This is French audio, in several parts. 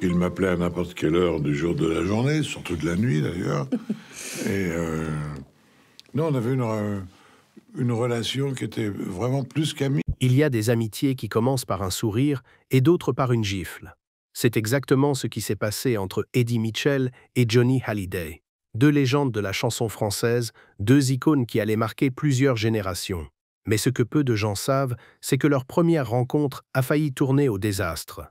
qu'il m'appelait à n'importe quelle heure du jour de la journée, surtout de la nuit d'ailleurs. Et non, on avait une relation qui était vraiment plus qu'amie. Il y a des amitiés qui commencent par un sourire et d'autres par une gifle. C'est exactement ce qui s'est passé entre Eddie Mitchell et Johnny Hallyday. Deux légendes de la chanson française, deux icônes qui allaient marquer plusieurs générations. Mais ce que peu de gens savent, c'est que leur première rencontre a failli tourner au désastre.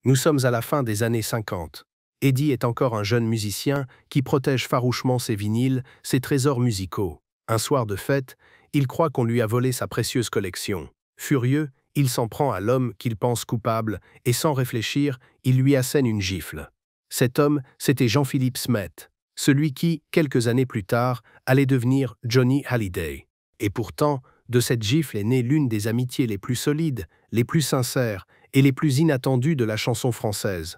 Nous sommes à la fin des années 50. Eddie est encore un jeune musicien qui protège farouchement ses vinyles, ses trésors musicaux. Un soir de fête, il croit qu'on lui a volé sa précieuse collection. Furieux, il s'en prend à l'homme qu'il pense coupable et sans réfléchir, il lui assène une gifle. Cet homme, c'était Jean-Philippe Smet, celui qui, quelques années plus tard, allait devenir Johnny Hallyday. Et pourtant, de cette gifle est née l'une des amitiés les plus solides, les plus sincères et les plus inattendues de la chanson française.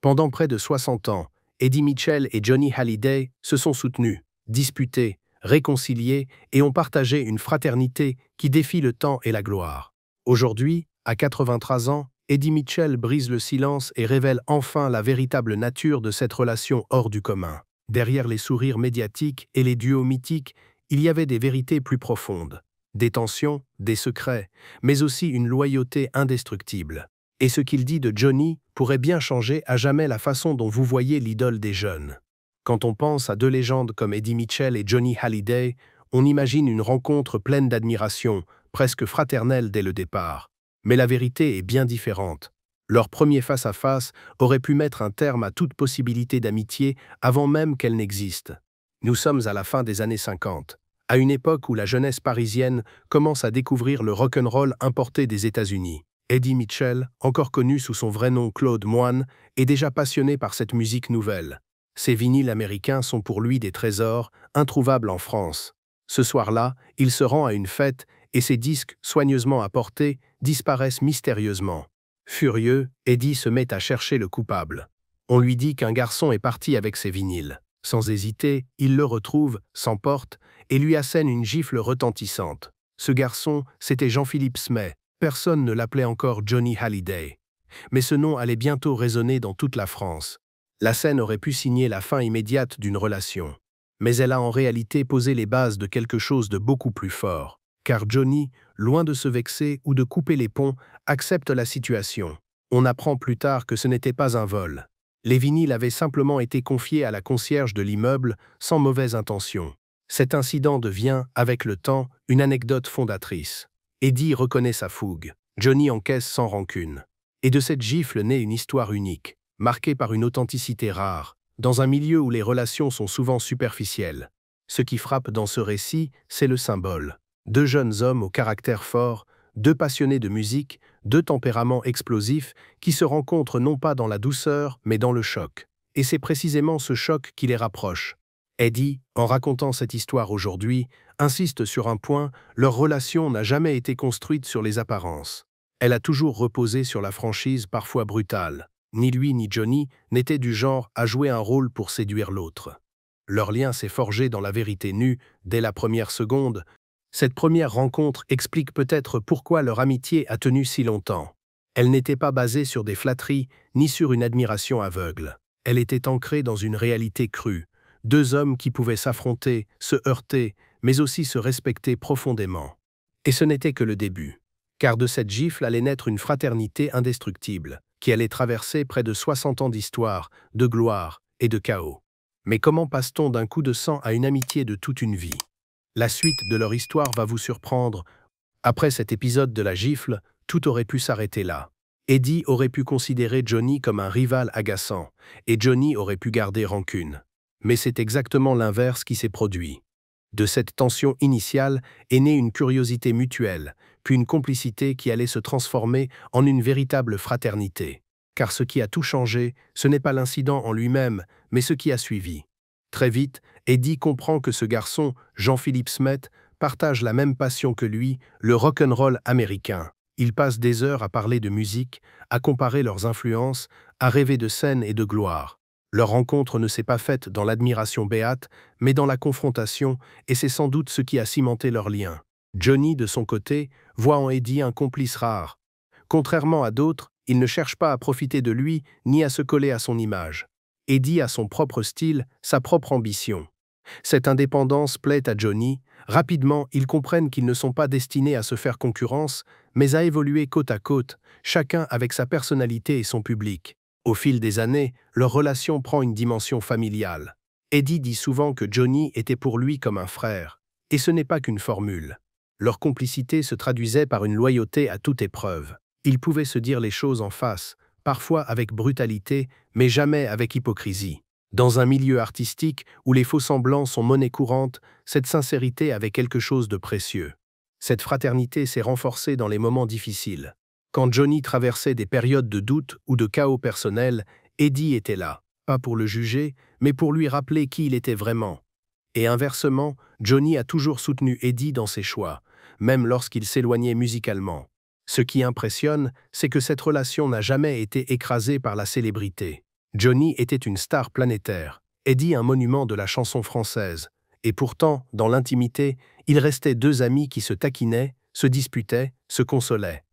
Pendant près de 60 ans, Eddie Mitchell et Johnny Hallyday se sont soutenus, disputés, réconciliés et ont partagé une fraternité qui défie le temps et la gloire. Aujourd'hui, à 83 ans, Eddie Mitchell brise le silence et révèle enfin la véritable nature de cette relation hors du commun. Derrière les sourires médiatiques et les duos mythiques, il y avait des vérités plus profondes. Des tensions, des secrets, mais aussi une loyauté indestructible. Et ce qu'il dit de Johnny pourrait bien changer à jamais la façon dont vous voyez l'idole des jeunes. Quand on pense à deux légendes comme Eddie Mitchell et Johnny Hallyday, on imagine une rencontre pleine d'admiration, presque fraternelle dès le départ. Mais la vérité est bien différente. Leur premier face-à-face aurait pu mettre un terme à toute possibilité d'amitié avant même qu'elle n'existe. Nous sommes à la fin des années 50, à une époque où la jeunesse parisienne commence à découvrir le rock'n'roll importé des États-Unis. Eddie Mitchell, encore connu sous son vrai nom Claude Moine, est déjà passionné par cette musique nouvelle. Ses vinyles américains sont pour lui des trésors, introuvables en France. Ce soir-là, il se rend à une fête et ses disques, soigneusement apportés, disparaissent mystérieusement. Furieux, Eddie se met à chercher le coupable. On lui dit qu'un garçon est parti avec ses vinyles. Sans hésiter, il le retrouve, s'emporte, et lui assène une gifle retentissante. Ce garçon, c'était Jean-Philippe Smet. Personne ne l'appelait encore Johnny Hallyday. Mais ce nom allait bientôt résonner dans toute la France. La scène aurait pu signer la fin immédiate d'une relation. Mais elle a en réalité posé les bases de quelque chose de beaucoup plus fort. Car Johnny, loin de se vexer ou de couper les ponts, accepte la situation. On apprend plus tard que ce n'était pas un vol. Les vinyles avaient simplement été confiés à la concierge de l'immeuble sans mauvaise intention. Cet incident devient, avec le temps, une anecdote fondatrice. Eddie reconnaît sa fougue. Johnny encaisse sans rancune. Et de cette gifle naît une histoire unique, marquée par une authenticité rare, dans un milieu où les relations sont souvent superficielles. Ce qui frappe dans ce récit, c'est le symbole. Deux jeunes hommes au caractère fort, deux passionnés de musique, deux tempéraments explosifs qui se rencontrent non pas dans la douceur, mais dans le choc. Et c'est précisément ce choc qui les rapproche. Eddie, en racontant cette histoire aujourd'hui, insiste sur un point, leur relation n'a jamais été construite sur les apparences. Elle a toujours reposé sur la franchise parfois brutale. Ni lui ni Johnny n'étaient du genre à jouer un rôle pour séduire l'autre. Leur lien s'est forgé dans la vérité nue, dès la première seconde. Cette première rencontre explique peut-être pourquoi leur amitié a tenu si longtemps. Elle n'était pas basée sur des flatteries, ni sur une admiration aveugle. Elle était ancrée dans une réalité crue. Deux hommes qui pouvaient s'affronter, se heurter, mais aussi se respecter profondément. Et ce n'était que le début. Car de cette gifle allait naître une fraternité indestructible, qui allait traverser près de 60 ans d'histoire, de gloire et de chaos. Mais comment passe-t-on d'un coup de sang à une amitié de toute une vie? La suite de leur histoire va vous surprendre. Après cet épisode de la gifle, tout aurait pu s'arrêter là. Eddie aurait pu considérer Johnny comme un rival agaçant, et Johnny aurait pu garder rancune. Mais c'est exactement l'inverse qui s'est produit. De cette tension initiale est née une curiosité mutuelle, puis une complicité qui allait se transformer en une véritable fraternité. Car ce qui a tout changé, ce n'est pas l'incident en lui-même, mais ce qui a suivi. Très vite, Eddie comprend que ce garçon, Jean-Philippe Smet, partage la même passion que lui, le rock'n'roll américain. Ils passent des heures à parler de musique, à comparer leurs influences, à rêver de scène et de gloire. Leur rencontre ne s'est pas faite dans l'admiration béate, mais dans la confrontation, et c'est sans doute ce qui a cimenté leur lien. Johnny, de son côté, voit en Eddie un complice rare. Contrairement à d'autres, Il ne cherche pas à profiter de lui ni à se coller à son image. Eddie a son propre style, sa propre ambition. Cette indépendance plaît à Johnny. Rapidement, ils comprennent qu'ils ne sont pas destinés à se faire concurrence, mais à évoluer côte à côte, chacun avec sa personnalité et son public. Au fil des années, leur relation prend une dimension familiale. Eddie dit souvent que Johnny était pour lui comme un frère, et ce n'est pas qu'une formule. Leur complicité se traduisait par une loyauté à toute épreuve. Ils pouvaient se dire les choses en face, parfois avec brutalité, mais jamais avec hypocrisie. Dans un milieu artistique où les faux-semblants sont monnaie courante, cette sincérité avait quelque chose de précieux. Cette fraternité s'est renforcée dans les moments difficiles. Quand Johnny traversait des périodes de doute ou de chaos personnel, Eddie était là, pas pour le juger, mais pour lui rappeler qui il était vraiment. Et inversement, Johnny a toujours soutenu Eddie dans ses choix, même lorsqu'il s'éloignait musicalement. Ce qui impressionne, c'est que cette relation n'a jamais été écrasée par la célébrité. Johnny était une star planétaire, Eddie un monument de la chanson française. Et pourtant, dans l'intimité, ils restaient deux amis qui se taquinaient, se disputaient, se consolaient.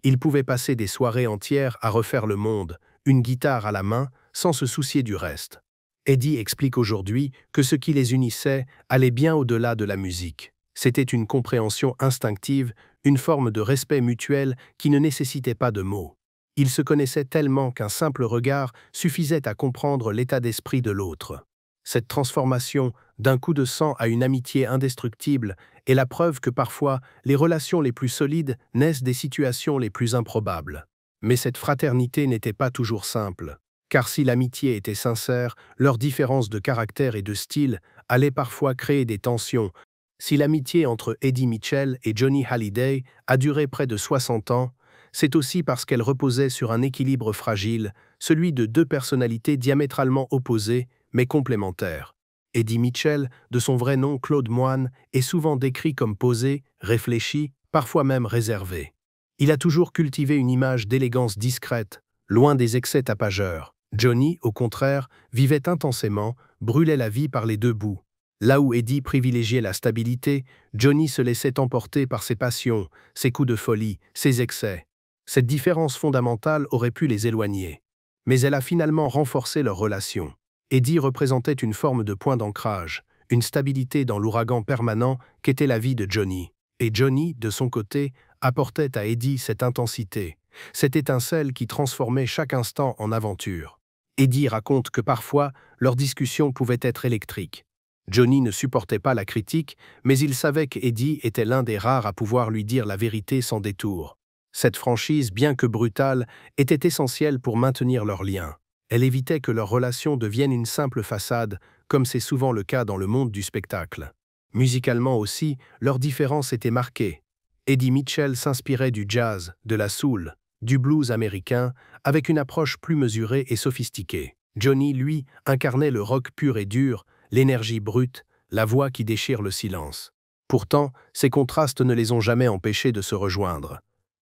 Ils pouvaient passer des soirées entières à refaire le monde, une guitare à la main, sans se soucier du reste. Eddie explique aujourd'hui que ce qui les unissait allait bien au-delà de la musique. C'était une compréhension instinctive, une forme de respect mutuel qui ne nécessitait pas de mots. Ils se connaissaient tellement qu'un simple regard suffisait à comprendre l'état d'esprit de l'autre. Cette transformation, d'un coup de sang à une amitié indestructible, est la preuve que parfois, les relations les plus solides naissent des situations les plus improbables. Mais cette fraternité n'était pas toujours simple, car si l'amitié était sincère, leurs différences de caractère et de style allaient parfois créer des tensions. Si l'amitié entre Eddie Mitchell et Johnny Hallyday a duré près de 60 ans, c'est aussi parce qu'elle reposait sur un équilibre fragile, celui de deux personnalités diamétralement opposées, mais complémentaires. Eddie Mitchell, de son vrai nom Claude Moine, est souvent décrit comme posé, réfléchi, parfois même réservé. Il a toujours cultivé une image d'élégance discrète, loin des excès tapageurs. Johnny, au contraire, vivait intensément, brûlait la vie par les deux bouts. Là où Eddie privilégiait la stabilité, Johnny se laissait emporter par ses passions, ses coups de folie, ses excès. Cette différence fondamentale aurait pu les éloigner. Mais elle a finalement renforcé leur relation. Eddie représentait une forme de point d'ancrage, une stabilité dans l'ouragan permanent qu'était la vie de Johnny. Et Johnny, de son côté, apportait à Eddie cette intensité, cette étincelle qui transformait chaque instant en aventure. Eddie raconte que parfois, leurs discussions pouvaient être électriques. Johnny ne supportait pas la critique, mais il savait qu'Eddie était l'un des rares à pouvoir lui dire la vérité sans détour. Cette franchise, bien que brutale, était essentielle pour maintenir leur lien. Elle évitait que leur relation devienne une simple façade, comme c'est souvent le cas dans le monde du spectacle. Musicalement aussi, leurs différences étaient marquées. Eddie Mitchell s'inspirait du jazz, de la soul, du blues américain, avec une approche plus mesurée et sophistiquée. Johnny, lui, incarnait le rock pur et dur, l'énergie brute, la voix qui déchire le silence. Pourtant, ces contrastes ne les ont jamais empêchés de se rejoindre.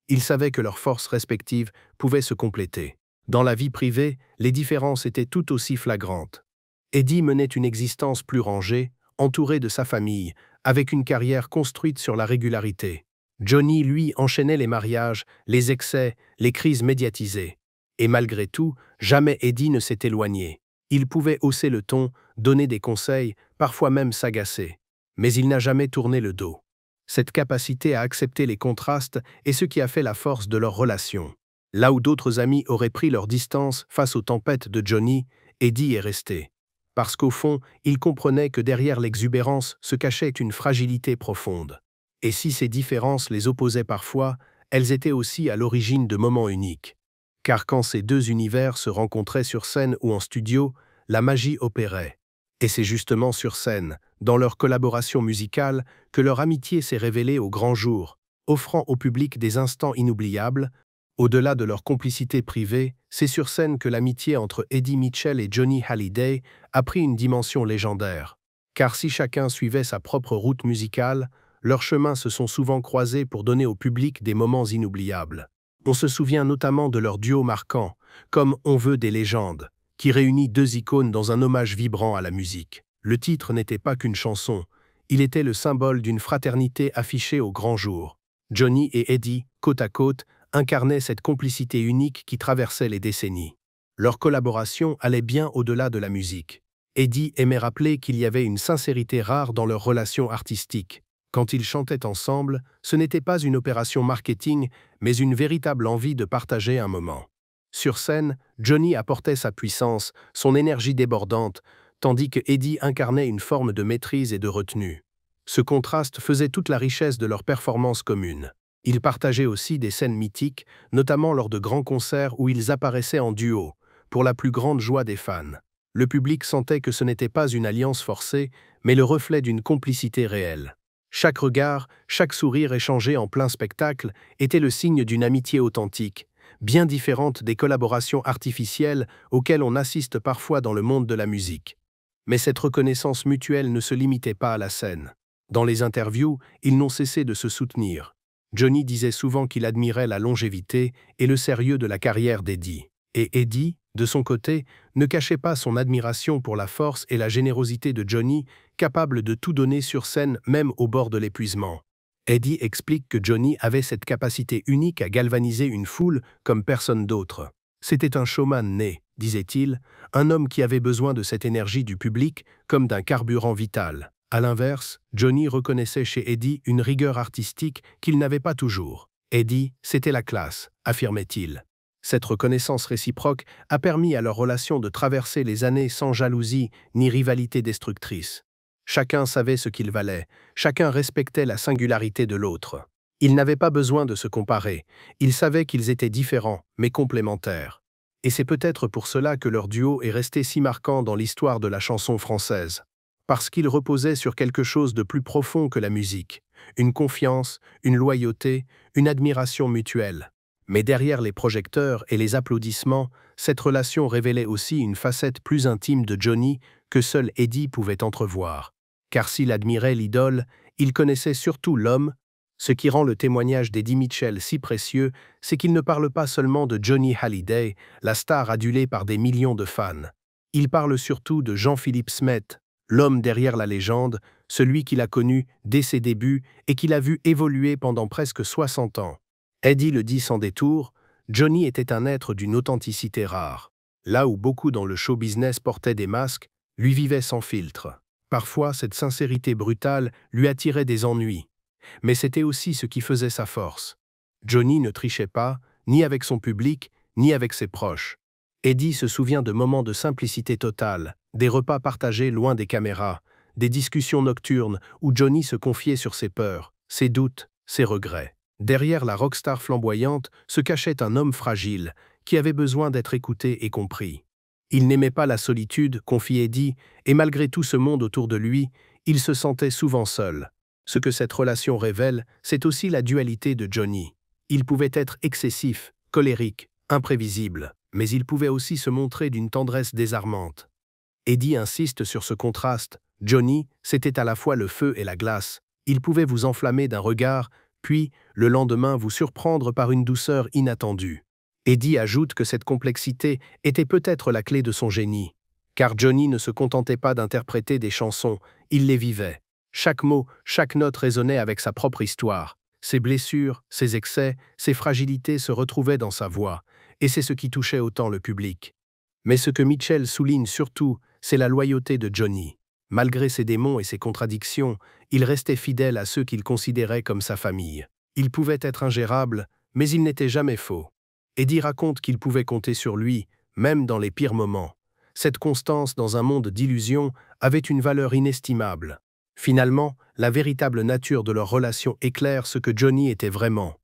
Ils savaient que leurs forces respectives pouvaient se compléter. Dans la vie privée, les différences étaient tout aussi flagrantes. Eddie menait une existence plus rangée, entouré de sa famille, avec une carrière construite sur la régularité. Johnny, lui, enchaînait les mariages, les excès, les crises médiatisées. Et malgré tout, jamais Eddie ne s'est éloigné. Il pouvait hausser le ton, donner des conseils, parfois même s'agacer. Mais il n'a jamais tourné le dos. Cette capacité à accepter les contrastes est ce qui a fait la force de leur relation. Là où d'autres amis auraient pris leur distance face aux tempêtes de Johnny, Eddie est resté. Parce qu'au fond, il comprenait que derrière l'exubérance se cachait une fragilité profonde. Et si ces différences les opposaient parfois, elles étaient aussi à l'origine de moments uniques. Car quand ces deux univers se rencontraient sur scène ou en studio, la magie opérait. Et c'est justement sur scène, dans leur collaboration musicale, que leur amitié s'est révélée au grand jour, offrant au public des instants inoubliables. Au-delà de leur complicité privée, c'est sur scène que l'amitié entre Eddie Mitchell et Johnny Hallyday a pris une dimension légendaire. Car si chacun suivait sa propre route musicale, leurs chemins se sont souvent croisés pour donner au public des moments inoubliables. On se souvient notamment de leur duo marquant, comme On veut des légendes, qui réunit deux icônes dans un hommage vibrant à la musique. Le titre n'était pas qu'une chanson, il était le symbole d'une fraternité affichée au grand jour. Johnny et Eddie, côte à côte, incarnait cette complicité unique qui traversait les décennies. Leur collaboration allait bien au-delà de la musique. Eddie aimait rappeler qu'il y avait une sincérité rare dans leur relation artistique. Quand ils chantaient ensemble, ce n'était pas une opération marketing, mais une véritable envie de partager un moment. Sur scène, Johnny apportait sa puissance, son énergie débordante, tandis que Eddie incarnait une forme de maîtrise et de retenue. Ce contraste faisait toute la richesse de leur performance commune. Ils partageaient aussi des scènes mythiques, notamment lors de grands concerts où ils apparaissaient en duo, pour la plus grande joie des fans. Le public sentait que ce n'était pas une alliance forcée, mais le reflet d'une complicité réelle. Chaque regard, chaque sourire échangé en plein spectacle était le signe d'une amitié authentique, bien différente des collaborations artificielles auxquelles on assiste parfois dans le monde de la musique. Mais cette reconnaissance mutuelle ne se limitait pas à la scène. Dans les interviews, ils n'ont cessé de se soutenir. Johnny disait souvent qu'il admirait la longévité et le sérieux de la carrière d'Eddie. Et Eddie, de son côté, ne cachait pas son admiration pour la force et la générosité de Johnny, capable de tout donner sur scène même au bord de l'épuisement. Eddie explique que Johnny avait cette capacité unique à galvaniser une foule comme personne d'autre. C'était un showman né, disait-il, un homme qui avait besoin de cette énergie du public comme d'un carburant vital. À l'inverse, Johnny reconnaissait chez Eddie une rigueur artistique qu'il n'avait pas toujours. Eddie, c'était la classe, affirmait-il. Cette reconnaissance réciproque a permis à leur relation de traverser les années sans jalousie ni rivalité destructrice. Chacun savait ce qu'il valait, chacun respectait la singularité de l'autre. Ils n'avaient pas besoin de se comparer, ils savaient qu'ils étaient différents, mais complémentaires. Et c'est peut-être pour cela que leur duo est resté si marquant dans l'histoire de la chanson française. Parce qu'il reposait sur quelque chose de plus profond que la musique, une confiance, une loyauté, une admiration mutuelle. Mais derrière les projecteurs et les applaudissements, cette relation révélait aussi une facette plus intime de Johnny que seul Eddie pouvait entrevoir. Car s'il admirait l'idole, il connaissait surtout l'homme. Ce qui rend le témoignage d'Eddie Mitchell si précieux, c'est qu'il ne parle pas seulement de Johnny Hallyday, la star adulée par des millions de fans. Il parle surtout de Jean-Philippe Smet, l'homme derrière la légende, celui qu'il a connu dès ses débuts et qu'il a vu évoluer pendant presque 60 ans. Eddie le dit sans détour, Johnny était un être d'une authenticité rare. Là où beaucoup dans le show business portaient des masques, lui vivait sans filtre. Parfois, cette sincérité brutale lui attirait des ennuis. Mais c'était aussi ce qui faisait sa force. Johnny ne trichait pas, ni avec son public, ni avec ses proches. Eddie se souvient de moments de simplicité totale, des repas partagés loin des caméras, des discussions nocturnes où Johnny se confiait sur ses peurs, ses doutes, ses regrets. Derrière la rockstar flamboyante se cachait un homme fragile, qui avait besoin d'être écouté et compris. Il n'aimait pas la solitude, confie Eddie, et malgré tout ce monde autour de lui, il se sentait souvent seul. Ce que cette relation révèle, c'est aussi la dualité de Johnny. Il pouvait être excessif, colérique, imprévisible, mais il pouvait aussi se montrer d'une tendresse désarmante. Eddie insiste sur ce contraste. Johnny, c'était à la fois le feu et la glace. Il pouvait vous enflammer d'un regard, puis, le lendemain, vous surprendre par une douceur inattendue. Eddie ajoute que cette complexité était peut-être la clé de son génie. Car Johnny ne se contentait pas d'interpréter des chansons, il les vivait. Chaque mot, chaque note résonnait avec sa propre histoire. Ses blessures, ses excès, ses fragilités se retrouvaient dans sa voix, et c'est ce qui touchait autant le public. Mais ce que Mitchell souligne surtout, c'est la loyauté de Johnny. Malgré ses démons et ses contradictions, il restait fidèle à ceux qu'il considérait comme sa famille. Il pouvait être ingérable, mais il n'était jamais faux. Eddie raconte qu'il pouvait compter sur lui, même dans les pires moments. Cette constance dans un monde d'illusions avait une valeur inestimable. Finalement, la véritable nature de leur relation éclaire ce que Johnny était vraiment.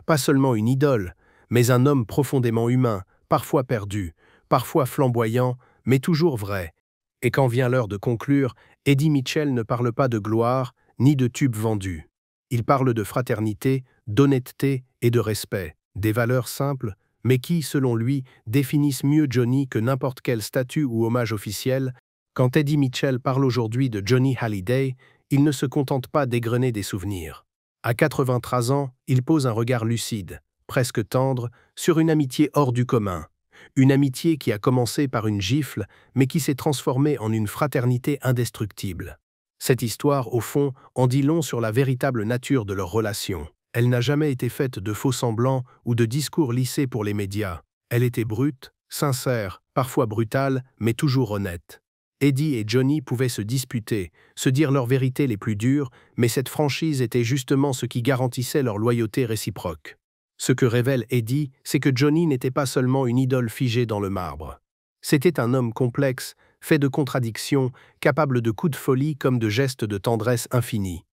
Pas seulement une idole, mais un homme profondément humain, parfois perdu, parfois flamboyant, mais toujours vrai. Et quand vient l'heure de conclure, Eddie Mitchell ne parle pas de gloire, ni de tubes vendus. Il parle de fraternité, d'honnêteté et de respect, des valeurs simples, mais qui, selon lui, définissent mieux Johnny que n'importe quel statut ou hommage officiel. Quand Eddie Mitchell parle aujourd'hui de Johnny Hallyday, il ne se contente pas d'égrener des souvenirs. À 83 ans, il pose un regard lucide, presque tendre, sur une amitié hors du commun. Une amitié qui a commencé par une gifle, mais qui s'est transformée en une fraternité indestructible. Cette histoire, au fond, en dit long sur la véritable nature de leur relation. Elle n'a jamais été faite de faux-semblants ou de discours lissés pour les médias. Elle était brute, sincère, parfois brutale, mais toujours honnête. Eddie et Johnny pouvaient se disputer, se dire leurs vérités les plus dures, mais cette franchise était justement ce qui garantissait leur loyauté réciproque. Ce que révèle Eddie, c'est que Johnny n'était pas seulement une idole figée dans le marbre. C'était un homme complexe, fait de contradictions, capable de coups de folie comme de gestes de tendresse infinie.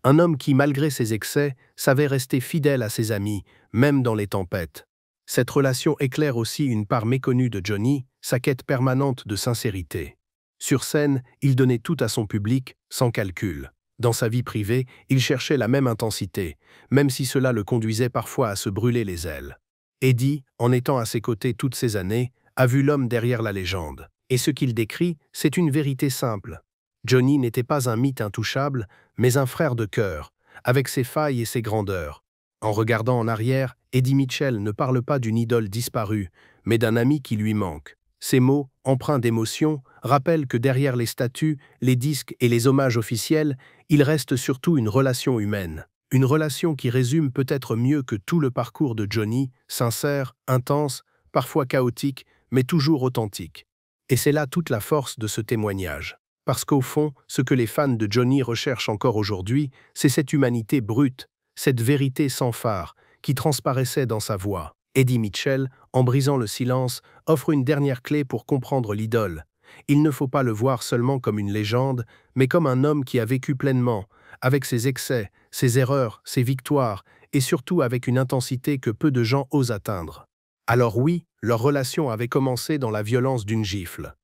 Un homme qui, malgré ses excès, savait rester fidèle à ses amis, même dans les tempêtes. Cette relation éclaire aussi une part méconnue de Johnny, sa quête permanente de sincérité. Sur scène, il donnait tout à son public, sans calcul. Dans sa vie privée, il cherchait la même intensité, même si cela le conduisait parfois à se brûler les ailes. Eddie, en étant à ses côtés toutes ces années, a vu l'homme derrière la légende. Et ce qu'il décrit, c'est une vérité simple. Johnny n'était pas un mythe intouchable, mais un frère de cœur, avec ses failles et ses grandeurs. En regardant en arrière, Eddie Mitchell ne parle pas d'une idole disparue, mais d'un ami qui lui manque. Ces mots, empreints d'émotion, rappellent que derrière les statues, les disques et les hommages officiels, il reste surtout une relation humaine. Une relation qui résume peut-être mieux que tout le parcours de Johnny, sincère, intense, parfois chaotique, mais toujours authentique. Et c'est là toute la force de ce témoignage. Parce qu'au fond, ce que les fans de Johnny recherchent encore aujourd'hui, c'est cette humanité brute, cette vérité sans phare, qui transparaissait dans sa voix. Eddie Mitchell, en brisant le silence, offre une dernière clé pour comprendre l'idole. Il ne faut pas le voir seulement comme une légende, mais comme un homme qui a vécu pleinement, avec ses excès, ses erreurs, ses victoires, et surtout avec une intensité que peu de gens osent atteindre. Alors oui, leur relation avait commencé dans la violence d'une gifle.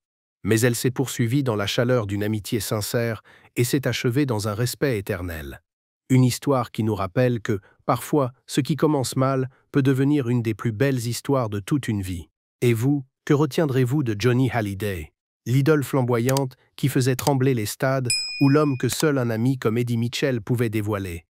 Mais elle s'est poursuivie dans la chaleur d'une amitié sincère et s'est achevée dans un respect éternel. Une histoire qui nous rappelle que, parfois, ce qui commence mal peut devenir une des plus belles histoires de toute une vie. Et vous, que retiendrez-vous de Johnny Hallyday, l'idole flamboyante qui faisait trembler les stades ou l'homme que seul un ami comme Eddie Mitchell pouvait dévoiler?